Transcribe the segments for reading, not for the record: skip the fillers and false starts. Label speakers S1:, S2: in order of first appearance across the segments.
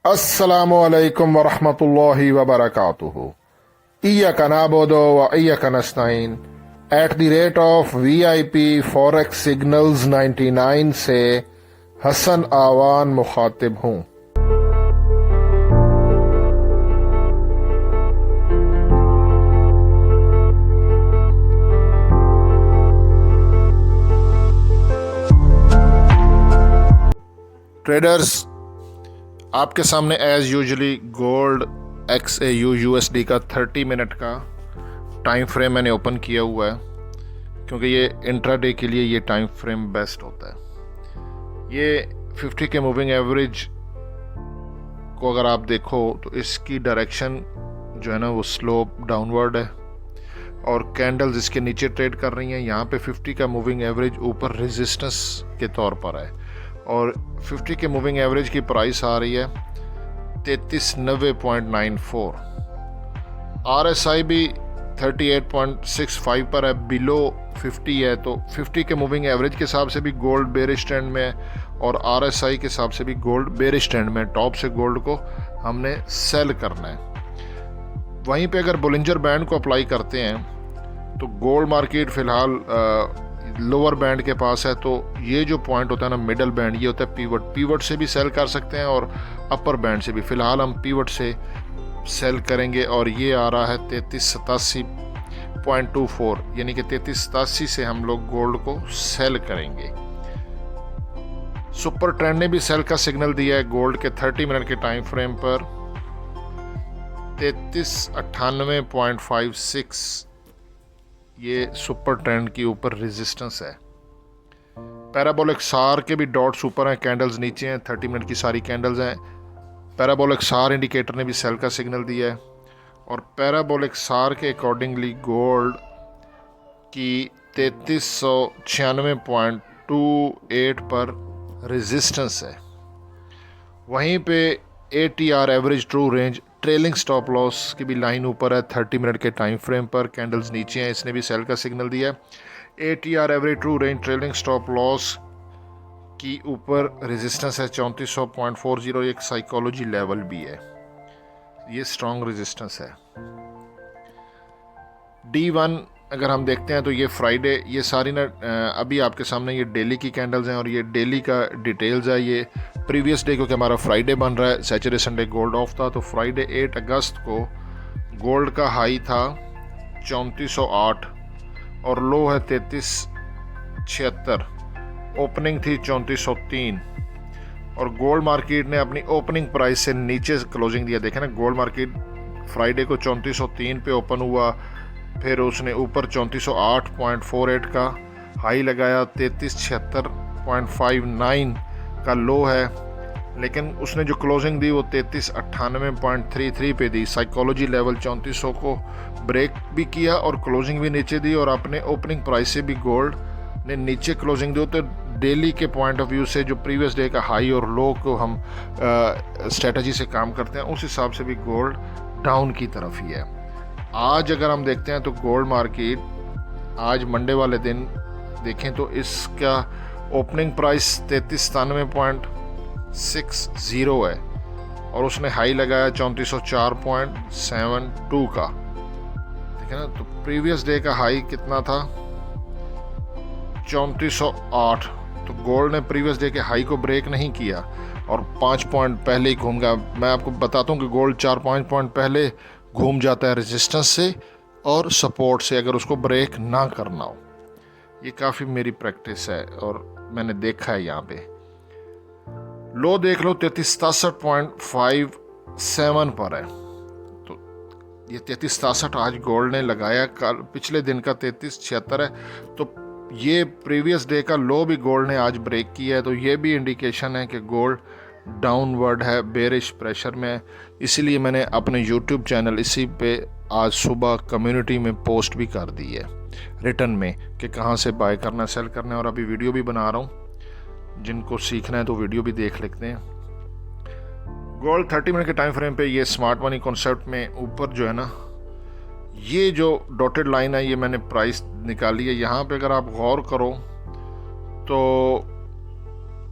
S1: अस्सलामु अलैकुम वरहमतुल्लाहि वबरकातुहू। इय्याका नअबुदु व इय्याका नस्तईन at the rate of VIP forex signals 99 से हसन आवान मुखातिब हूँ। ट्रेडर्स, आपके सामने as usually gold XAU USD का 30 मिनट का टाइम फ्रेम मैंने ओपन किया हुआ है, क्योंकि ये इंट्राडे के लिए ये टाइम फ्रेम बेस्ट होता है। ये 50 के मूविंग एवरेज को अगर आप देखो तो इसकी डायरेक्शन जो है ना वो स्लोप डाउनवर्ड है, और कैंडल्स इसके नीचे ट्रेड कर रही हैं। यहाँ पे 50 का मूविंग एवरेज ऊपर रेजिस्टेंस के तौर पर है, और 50 के मूविंग एवरेज की प्राइस आ रही है 3390.94। RSI भी 38.65 पर है, बिलो 50 है। तो 50 के मूविंग एवरेज के हिसाब से भी गोल्ड बेरिश ट्रेंड में है, और RSI के हिसाब से भी गोल्ड बेरिश ट्रेंड में। टॉप से गोल्ड को हमने सेल करना है। वहीं पे अगर बोलिंजर बैंड को अप्लाई करते हैं तो गोल्ड मार्केट फ़िलहाल लोअर बैंड के पास है। तो ये जो पॉइंट होता है ना, मिडल बैंड, ये होता है पीवट से भी सेल कर सकते हैं और अपर बैंड से भी। फ़िलहाल हम पीवट से सेल करेंगे, और ये आ रहा है 3387.24, यानी कि 3387 से हम लोग गोल्ड को सेल करेंगे। सुपर ट्रेंड ने भी सेल का सिग्नल दिया है गोल्ड के 30 मिनट के टाइम फ्रेम पर 3398.56। ये सुपर ट्रेंड के ऊपर रेजिस्टेंस है। पैराबोलिक सार के भी डॉट्स ऊपर हैं, कैंडल्स नीचे हैं। 30 मिनट की सारी कैंडल्स हैं। पैराबोलिक सार इंडिकेटर ने भी सेल का सिग्नल दिया है, और पैराबोलिक सार के अकॉर्डिंगली गोल्ड की 3396.28 पर रेजिस्टेंस है। वहीं पे ATR average true range trailing stop loss की भी लाइन ऊपर है 30 मिनट के टाइम फ्रेम पर। कैंडल्स नीचे हैं, इसने भी सेल का सिग्नल दिया है। ATR average true range trailing stop loss की ऊपर रेजिस्टेंस है 3440। एक साइकोलॉजी लेवल भी है, ये स्ट्रॉन्ग रेजिस्टेंस है। D1 अगर हम देखते हैं तो ये फ्राइडे, ये सारी ना अभी आपके सामने ये डेली की कैंडल्स हैं, और ये डेली का डिटेल्स है। ये प्रीवियस डे, क्योंकि हमारा फ्राइडे बन रहा है, सैटरडे संडे गोल्ड ऑफ था, तो फ्राइडे 8 अगस्त को गोल्ड का हाई था 3408 और लो है 3376। ओपनिंग थी 3403, और गोल्ड मार्केट ने अपनी ओपनिंग प्राइस से नीचे क्लोजिंग दिया। देखें ना, गोल्ड मार्केट फ्राइडे को 3403 पे ओपन हुआ, फिर उसने ऊपर 3408.48 का हाई लगाया, 3376.59 का लो है, लेकिन उसने जो क्लोजिंग दी वो 3398.33 पे दी। साइकोलॉजी लेवल 3400 को ब्रेक भी किया और क्लोजिंग भी नीचे दी, और अपने ओपनिंग प्राइस से भी गोल्ड ने नीचे क्लोजिंग दी। तो डेली के पॉइंट ऑफ व्यू से जो प्रीवियस डे का हाई और लो को हम स्ट्रेटजी से काम करते हैं, उस हिसाब से भी गोल्ड डाउन की तरफ ही है। आज अगर हम देखते हैं तो गोल्ड मार्केट आज मंडे वाले दिन देखें तो इसका ओपनिंग प्राइस 3397.60 है, और उसने हाई लगाया 3404.72 का। ठीक है ना, तो प्रीवियस डे का हाई कितना था 3408। तो गोल्ड ने प्रीवियस डे के हाई को ब्रेक नहीं किया, और 5 पॉइंट पहले ही घूम गया। मैं आपको बताता हूँ कि गोल्ड 4-5 पॉइंट पहले घूम जाता है रेजिस्टेंस से और सपोर्ट से, अगर उसको ब्रेक ना करना हो। ये काफ़ी मेरी प्रैक्टिस है और मैंने देखा है। यहाँ पे लो देख लो 3367.57 पर है, तो ये 3367 आज गोल्ड ने लगाया। कल पिछले दिन का 3376 है, तो ये प्रीवियस डे का लो भी गोल्ड ने आज ब्रेक किया है। तो ये भी इंडिकेशन है कि गोल्ड डाउनवर्ड है, बेरिश प्रेशर में। इसीलिए मैंने अपने यूट्यूब चैनल इसी पे आज सुबह कम्युनिटी में पोस्ट भी कर दी है रिटर्न में कि कहाँ से बाय करना, सेल करना है, और अभी वीडियो भी बना रहा हूँ। जिनको सीखना है तो वीडियो भी देख लेते हैं। गोल्ड 30 मिनट के टाइम फ्रेम पे ये स्मार्ट मनी कॉन्सेप्ट में ऊपर जो है ना, ये जो डॉटेड लाइन है, ये मैंने प्राइस निकाली है। यहाँ पे अगर आप गौर करो तो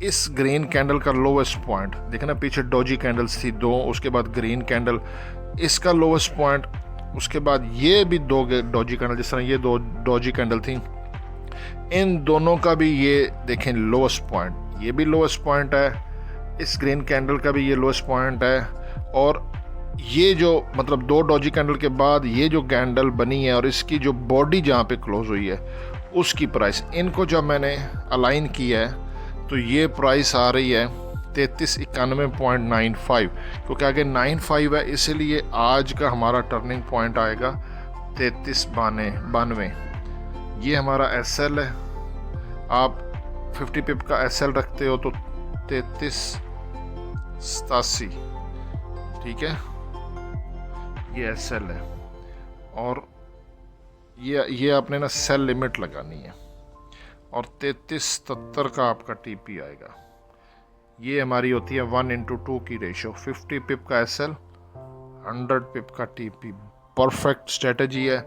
S1: इस ग्रीन कैंडल का लोवेस्ट पॉइंट देखें ना, पीछे डॉजी कैंडल्स थी 2, उसके बाद ग्रीन कैंडल, इसका लोवेस्ट पॉइंट, उसके बाद ये भी 2 डॉजी कैंडल, जिस तरह ये 2 डॉजी कैंडल थी, इन दोनों का भी ये देखें लोवेस्ट पॉइंट, ये भी लोवेस्ट पॉइंट है, इस ग्रीन कैंडल का भी ये लोवेस्ट पॉइंट है, और ये जो मतलब 2 डॉजी कैंडल के बाद ये जो कैंडल बनी है और इसकी जो बॉडी जहाँ पे क्लोज हुई है उसकी प्राइस, इनको जब मैंने अलाइन किया है तो ये प्राइस आ रही है 3391.95, क्योंकि आगे 95 है, इसीलिए आज का हमारा टर्निंग पॉइंट आएगा 3392। ये हमारा SL है, आप 50 पिप का SL रखते हो तो 3387, ठीक है, ये SL है, और ये आपने ना सेल लिमिट लगानी है, और 3370 का आपका TP आएगा। ये हमारी होती है 1:2 की रेशो, 50 पिप का SL, 100 पिप का TP। परफेक्ट स्ट्रेटजी है।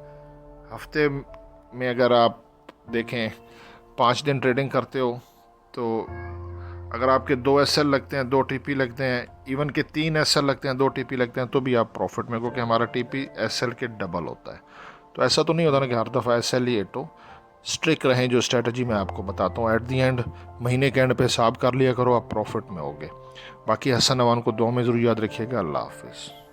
S1: हफ्ते में अगर आप देखें 5 दिन ट्रेडिंग करते हो तो अगर आपके 2 SL लगते हैं, 2 TP लगते हैं, इवन के 3 SL लगते हैं, 2 TP लगते हैं, तो भी आप प्रॉफिट में, क्योंकि हमारा TP SL के डबल होता है। तो ऐसा तो नहीं होता ना कि हर दफ़ा SL ही हिट हो। स्ट्रिक रहें, जो स्ट्रेटजी मैं आपको बताता हूँ, एट दी एंड महीने के एंड पे हिसाब कर लिया करो, आप प्रॉफिट में होगे। बाकी हसन अवान को दुआ में ज़रूर याद रखिएगा। अल्लाह हाफिज़।